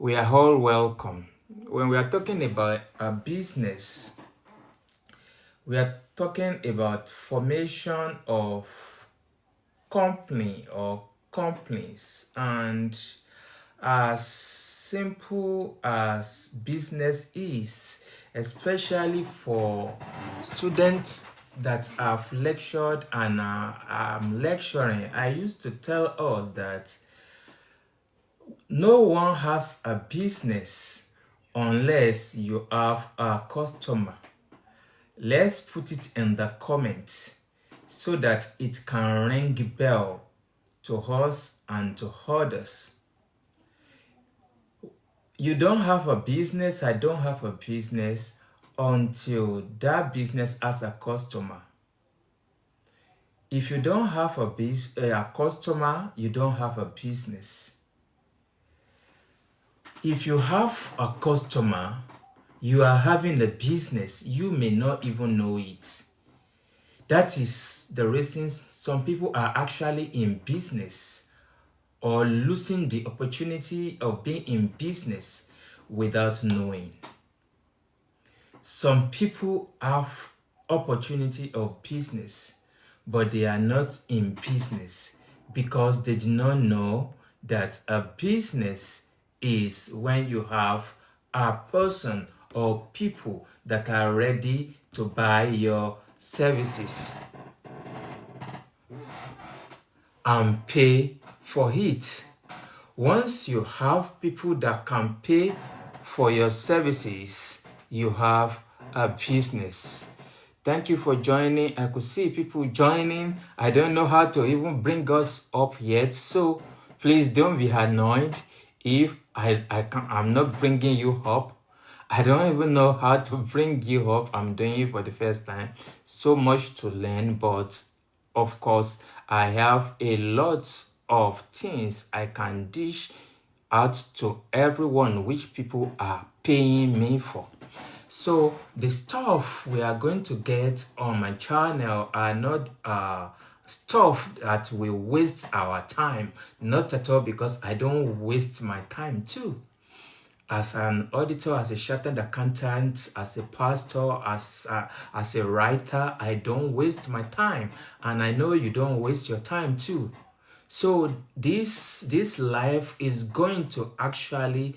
we are all welcome. When we are talking about a business, we are talking about formation of company or companies, and as simple as business is, especially for students that have lectured and lecturing, I used to tell us that no one has a business unless you have a customer. Let's put it in the comment so that it can ring bell to us and to others. You don't have a business, I don't have a business until that business has a customer. If you don't have a customer, you don't have a business. If you have a customer, you are having a business. You may not even know it. That is the reason some people are actually in business or losing the opportunity of being in business without knowing. Some people have opportunity of business, but they are not in business because they do not know that a business is when you have a person or people that are ready to buy your services and pay for it. Once you have people that can pay for your services, you have a business. Thank you for joining. I could see people joining. I don't know how to even bring us up yet, so please don't be annoyed if I'm not bringing you up. I don't even know how to bring you up. I'm doing it for the first time. So much to learn, but of course, I have a lot of things I can dish out to everyone which people are paying me for. So the stuff we are going to get on my channel are not stuff that will waste our time. Not at all, because I don't waste my time too. As an auditor, as a chartered accountant, as a pastor, as a writer, I don't waste my time, and I know you don't waste your time too. So this life is going to actually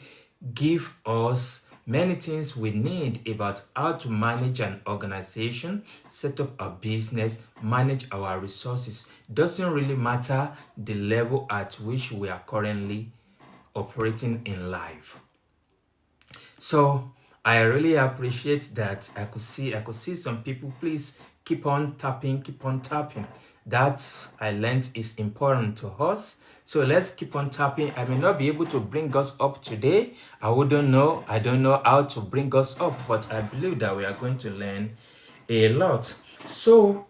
give us many things we need about how to manage an organization, set up a business, manage our resources. Doesn't really matter the level at which we are currently operating in life. So I really appreciate that. I could see some people. Please keep on tapping. That I learned is important to us. So let's keep on tapping. I may not be able to bring us up today. I don't know how to bring us up, but I believe that we are going to learn a lot. So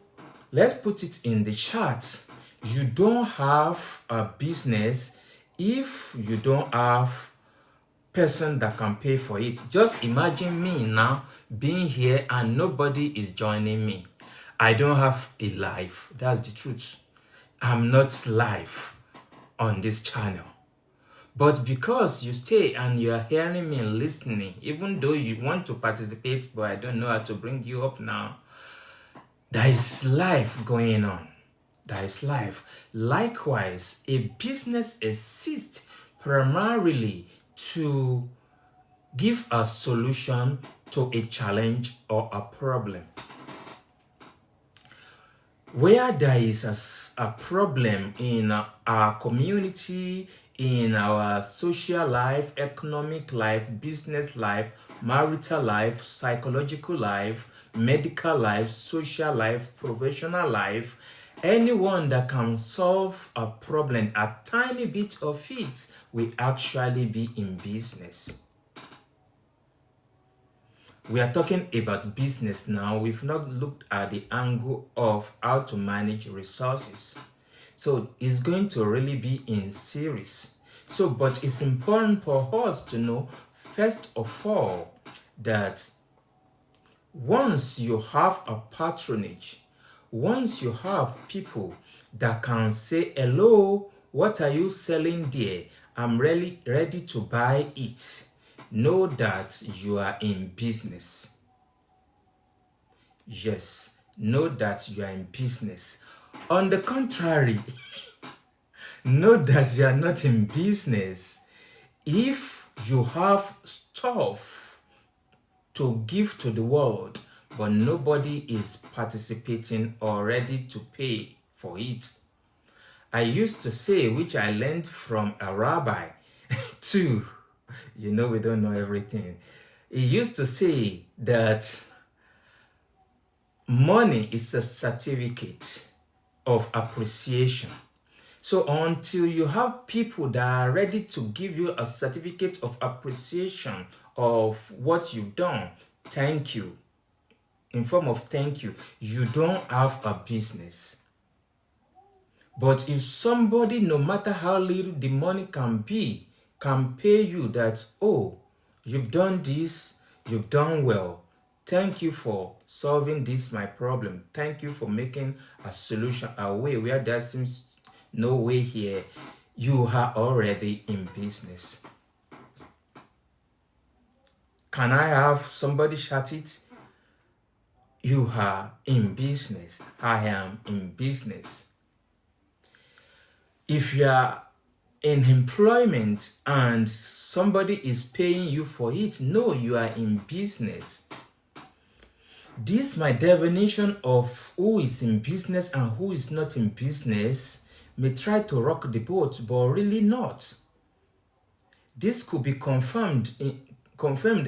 let's put it in the chat. You don't have a business if you don't have person that can pay for it. Just imagine me now being here and nobody is joining me. I don't have a life. That's the truth. I'm not live on this channel. But because you stay and you are hearing me and listening, even though you want to participate, but I don't know how to bring you up now, there is life going on. There is life. Likewise, a business exists primarily to give a solution to a challenge or a problem. Where there is a problem in our community, in our social life, economic life, business life, marital life, psychological life, medical life, social life, professional life, anyone that can solve a problem, a tiny bit of it, will actually be in business. We are talking about business now. We've not looked at the angle of how to manage resources. So it's going to really be in series. So, but it's important for us to know, first of all, that once you have a patronage, once you have people that can say, hello, what are you selling there? I'm really ready to buy it, know that you are in business. Yes, know that you are in business. On the contrary, know that you are not in business. If you have stuff to give to the world, but nobody is participating or ready to pay for it. I used to say, which I learned from a rabbi too. You know, we don't know everything. He used to say that money is a certificate of appreciation. So until you have people that are ready to give you a certificate of appreciation of what you've done, thank you, in form of thank you, you don't have a business. But if somebody, no matter how little the money can be, can pay you that, oh, you've done this, you've done well. Thank you for solving this, my problem. Thank you for making a solution, a way where there seems no way here. You are already in business. Can I have somebody shout it? You are in business. I am in business. If you are in employment and somebody is paying you for it, no, you are in business. This my definition of who is in business and who is not in business may try to rock the boat, but really not. This could be confirmed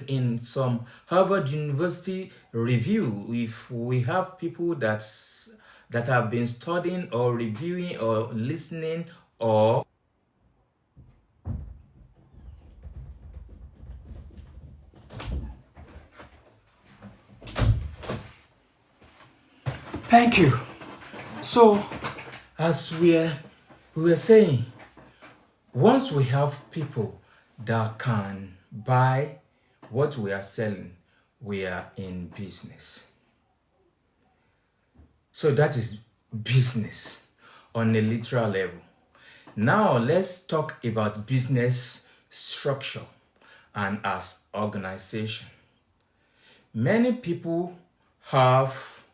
in some Harvard University review if we have people that have been studying or reviewing or listening or thank you. So as we were saying, once we have people that can buy what we are selling, we are in business. So that is business on a literal level. Now let's talk about business structure and as organization. Many people have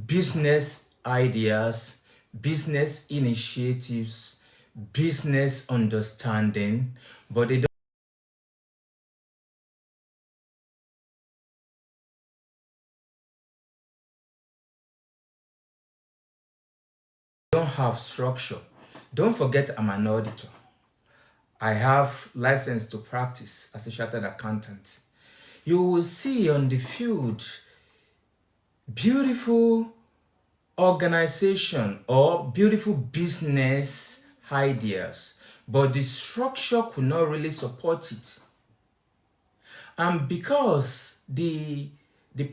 business ideas, business initiatives, business understanding, but they don't have structure. Don't forget, I'm an auditor. I have license to practice as a chartered accountant. You will see on the field beautiful organization or beautiful business ideas, but the structure could not really support it. And because the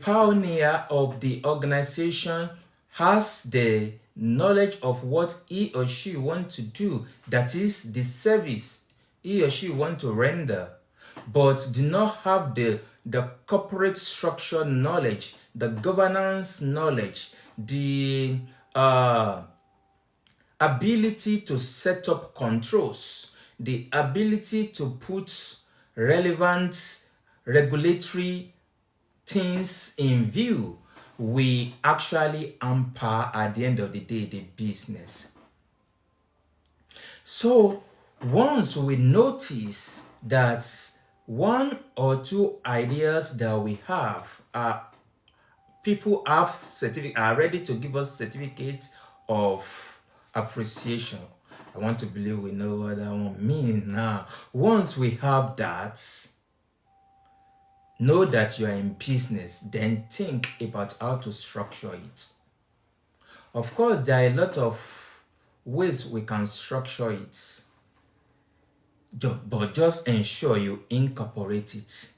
pioneer of the organization has the knowledge of what he or she wants to do, that is the service he or she wants to render, but do not have the corporate structure knowledge, the governance knowledge, the ability to set up controls, the ability to put relevant regulatory things in view, we actually hamper at the end of the day the business. So once we notice that one or two ideas that we have are people are ready to give us certificates of appreciation. I want to believe we know what that one means now. Once we have that, know that you are in business, then think about how to structure it. Of course, there are a lot of ways we can structure it, but just ensure you incorporate it.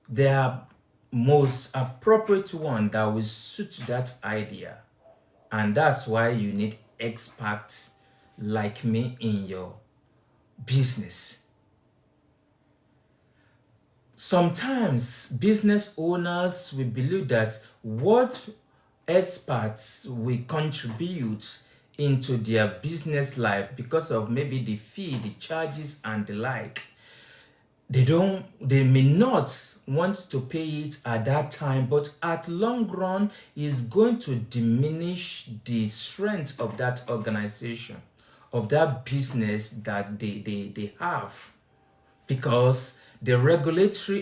There are most appropriate one that will suit that idea, and that's why you need experts like me in your business. Sometimes business owners will believe that what experts will contribute into their business life because of maybe the fee, the charges, and the like. They may not want to pay it at that time, but at long run is going to diminish the strength of that organization, of that business that they have, because the regulatory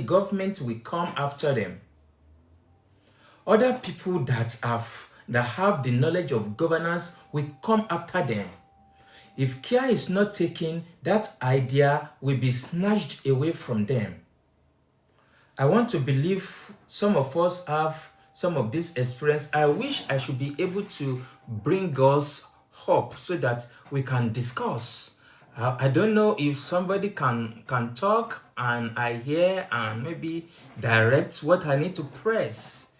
government will come after them. Other people that have the knowledge of governance will come after them. If care is not taken, that idea will be snatched away from them. I want to believe some of us have some of this experience. I wish I should be able to bring us up so that we can discuss. I don't know if somebody can talk and I hear and maybe direct what I need to press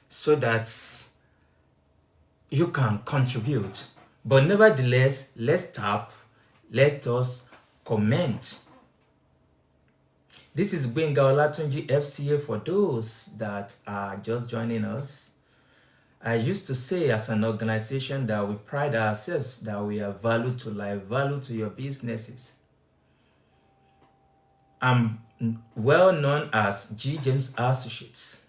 so that you can contribute. But nevertheless, let's tap, let us comment. This is Gbenga Olatunji FCA for those that are just joining us. I used to say as an organization that we pride ourselves that we are value to life, value to your businesses. I'm well known as G. James Associates.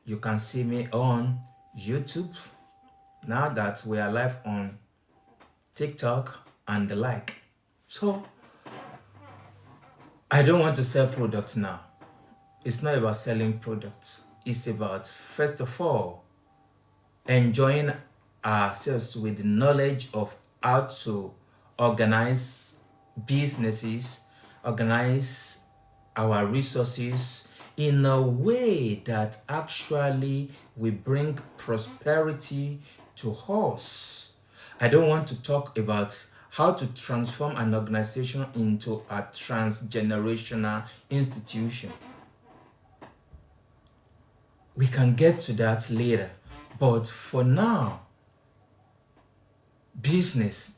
You can see me on YouTube now that we are live on TikTok and the like. So I don't want to sell products now. It's not about selling products. It's about, first of all, enjoying ourselves with the knowledge of how to organize businesses, organize our resources in a way that actually will bring prosperity to us. I don't want to talk about how to transform an organization into a transgenerational institution. We can get to that later. But for now, business,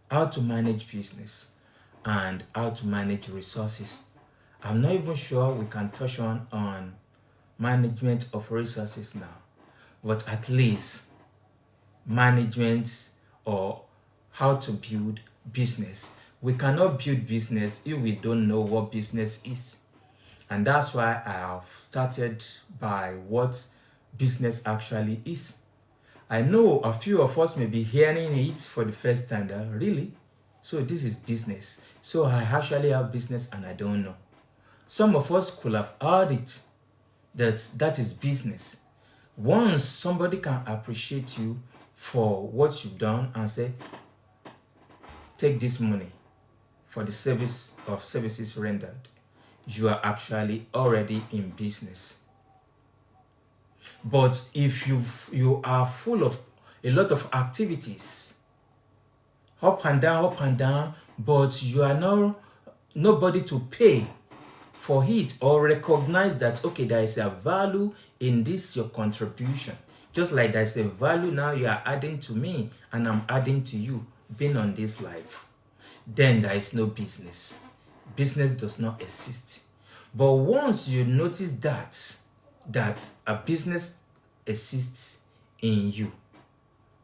how to manage business and how to manage resources. I'm not even sure we can touch on management of resources now, but at least management or how to build business. We cannot build business if we don't know what business is. And that's why I have started by what business actually is. I know a few of us may be hearing it for the first time. That really? So this is business. So I actually have business and I don't know. Some of us could have heard it. That is business. Once somebody can appreciate you for what you've done and say, take this money for the service of services rendered, you are actually already in business. But if you are full of a lot of activities, up and down, but you are nobody to pay for it or recognize that, okay, there is a value in this, your contribution. Just like there's a value now you are adding to me and I'm adding to you being on this life. Then there is no business. Business does not exist. But once you notice that a business exists in you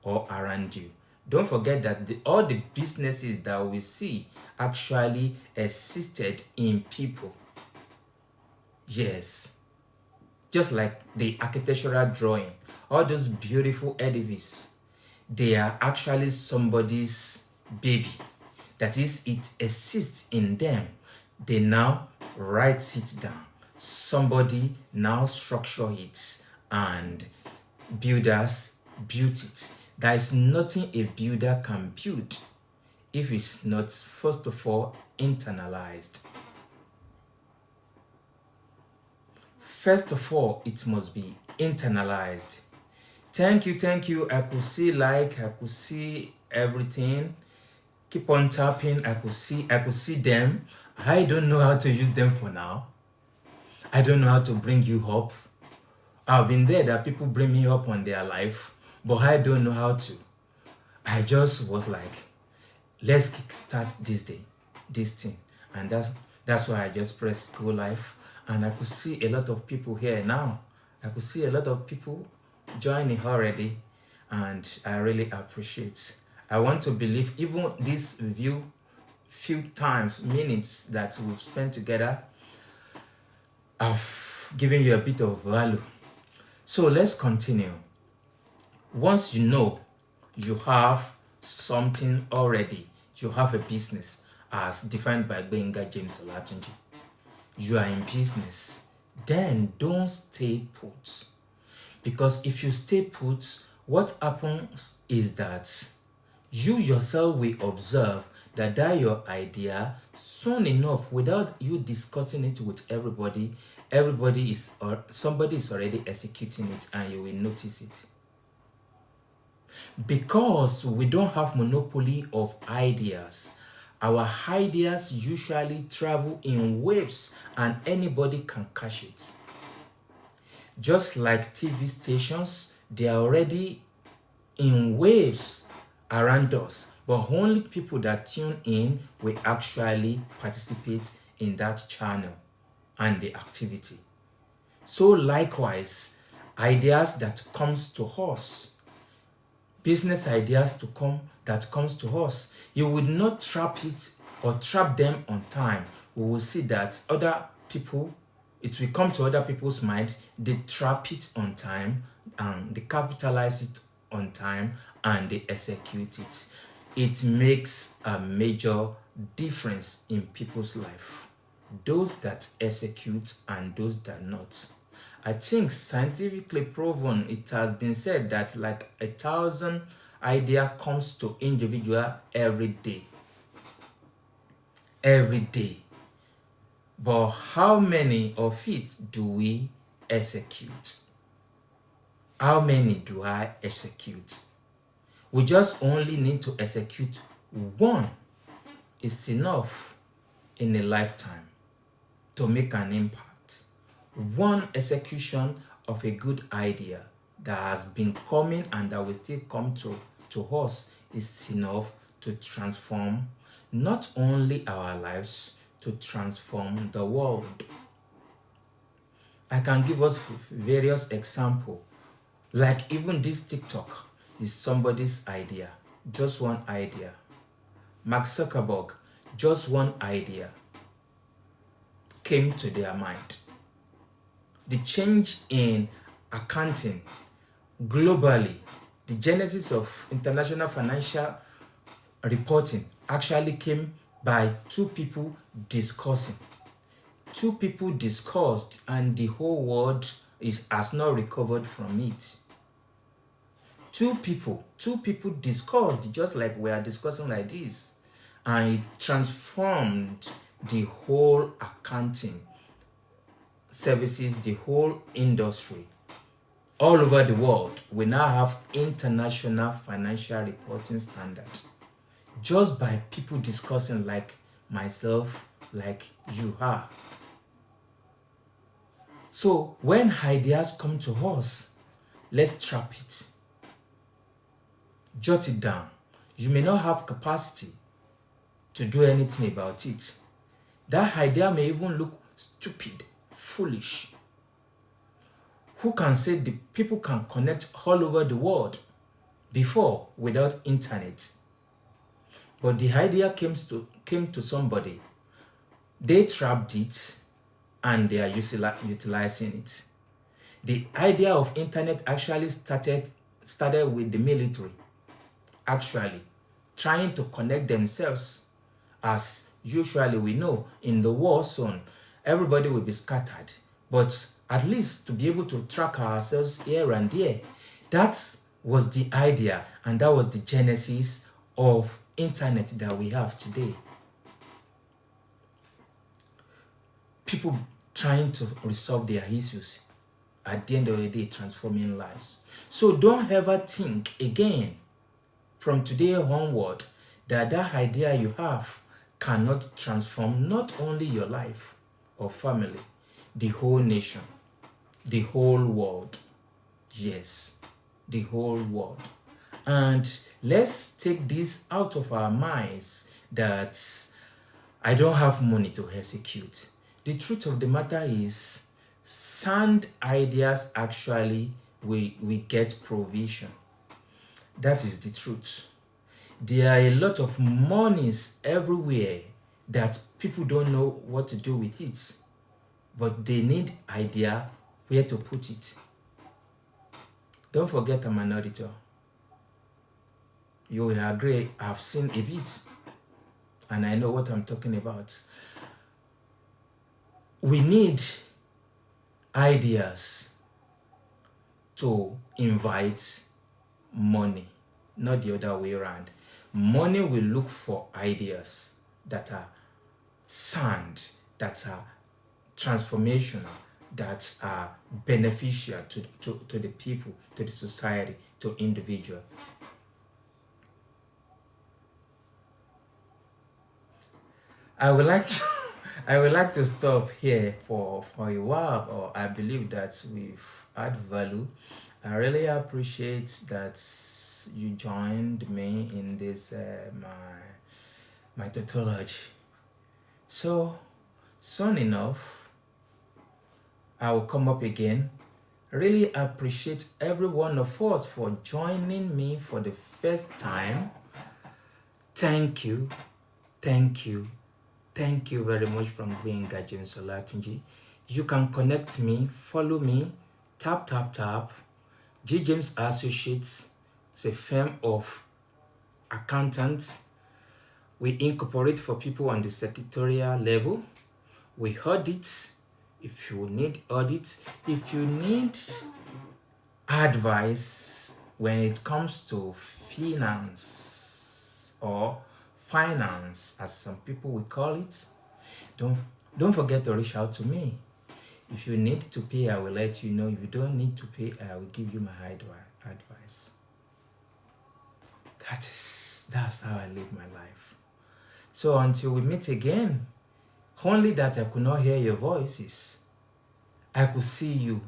or around you, don't forget that all the businesses that we see actually existed in people. Yes. Just like the architectural drawing, all those beautiful edifices, they are actually somebody's baby. That is, it exists in them. They now write it down. Somebody now structure it and builders built it. There is nothing a builder can build if it's not, first of all, internalized. First of all, it must be internalized. Thank you. I could see I could see everything. Keep on tapping. I could see them. I don't know how to use them for now. I don't know how to bring you up. I've been there that people bring me up on their life, but I don't know how to. I just was like, let's kickstart this thing. And that's why I just pressed go live. And I could see a lot of people here now. I could see a lot of people joining already. and I really appreciate. I want to believe even this few times, minutes that we've spent together, I've given you a bit of value. So let's continue. Once you know you have something already, you have a business as defined by Benga James Olatunji, you are in business, then don't stay put. Because if you stay put, what happens is that you yourself will observe that your idea, soon enough, without you discussing it with everybody, somebody is already executing it, and you will notice it. Because we don't have monopoly of ideas, our ideas usually travel in waves and anybody can catch it. Just like TV stations, they are already in waves around us, but only people that tune in will actually participate in that channel and the activity. So likewise, ideas that comes to us, business ideas that comes to us, you would not trap it or trap them on time. We will see that other people, it will come to other people's mind, they trap it on time and they capitalize it on time and they execute it. It makes a major difference in people's life. Those that execute and those that not. I think scientifically proven, it has been said that like 1,000 idea comes to individual every day. Every day. But how many of it do we execute? How many do I execute? We just only need to execute one. It's enough in a lifetime to make an impact. One execution of a good idea that has been coming and that will still come to us is enough to transform not only our lives, to transform the world. I can give us various examples. Like even this TikTok is somebody's idea, just one idea. Mark Zuckerberg, just one idea came to their mind. The change in accounting globally, the genesis of international financial reporting actually came by two people discussing. Two people discussed and the whole world has not recovered from it. Two people discussed just like we are discussing like this, and it transformed the whole accounting services, the whole industry. All over the world, we now have international financial reporting standards just by people discussing like myself, like you are. So when ideas come to us, let's trap it. Jot it down. You may not have capacity to do anything about it. That idea may even look stupid, foolish. Who can say the people can connect all over the world before without internet? But the idea came to somebody. They trapped it and they are utilizing it. The idea of internet actually started with the military, actually trying to connect themselves. As usually we know, in the war zone, everybody will be scattered. But at least to be able to track ourselves here and there, that was the idea, and that was the genesis of internet that we have today. People trying to resolve their issues, at the end of the day transforming lives. So don't ever think again from today onward that idea you have cannot transform not only your life or family, the whole nation, the whole world. Yes, the whole world. And let's take this out of our minds that I don't have money to execute. The truth of the matter is, sound ideas actually we get provision. That is the truth. There are a lot of monies everywhere that people don't know what to do with it, but they need idea where to put it. Don't forget I'm an auditor. You will agree I've seen a bit and I know what I'm talking about. We need ideas to invite money, not the other way around. Money will look for ideas that are sound, that are transformational, that are beneficial to the people, to the society, to individual. I would like to I would like to stop here for a while, or I believe that we've add value. I really appreciate that you joined me in this my tautology. So soon enough, I will come up again. Really appreciate every one of us for joining me for the first time. Thank you, thank you, thank you very much from Gbenga James Olatunji. You can connect me, follow me, tap. G. James Associates is a firm of accountants. We incorporate for people on the secretarial level. We audit. If you need audit, if you need advice when it comes to finance or finance, as some people will call it, don't forget to reach out to me. If you need to pay, I will let you know. If you don't need to pay, I will give you my advice. That's how I live my life. So until we meet again, only that I could not hear your voices, I could see you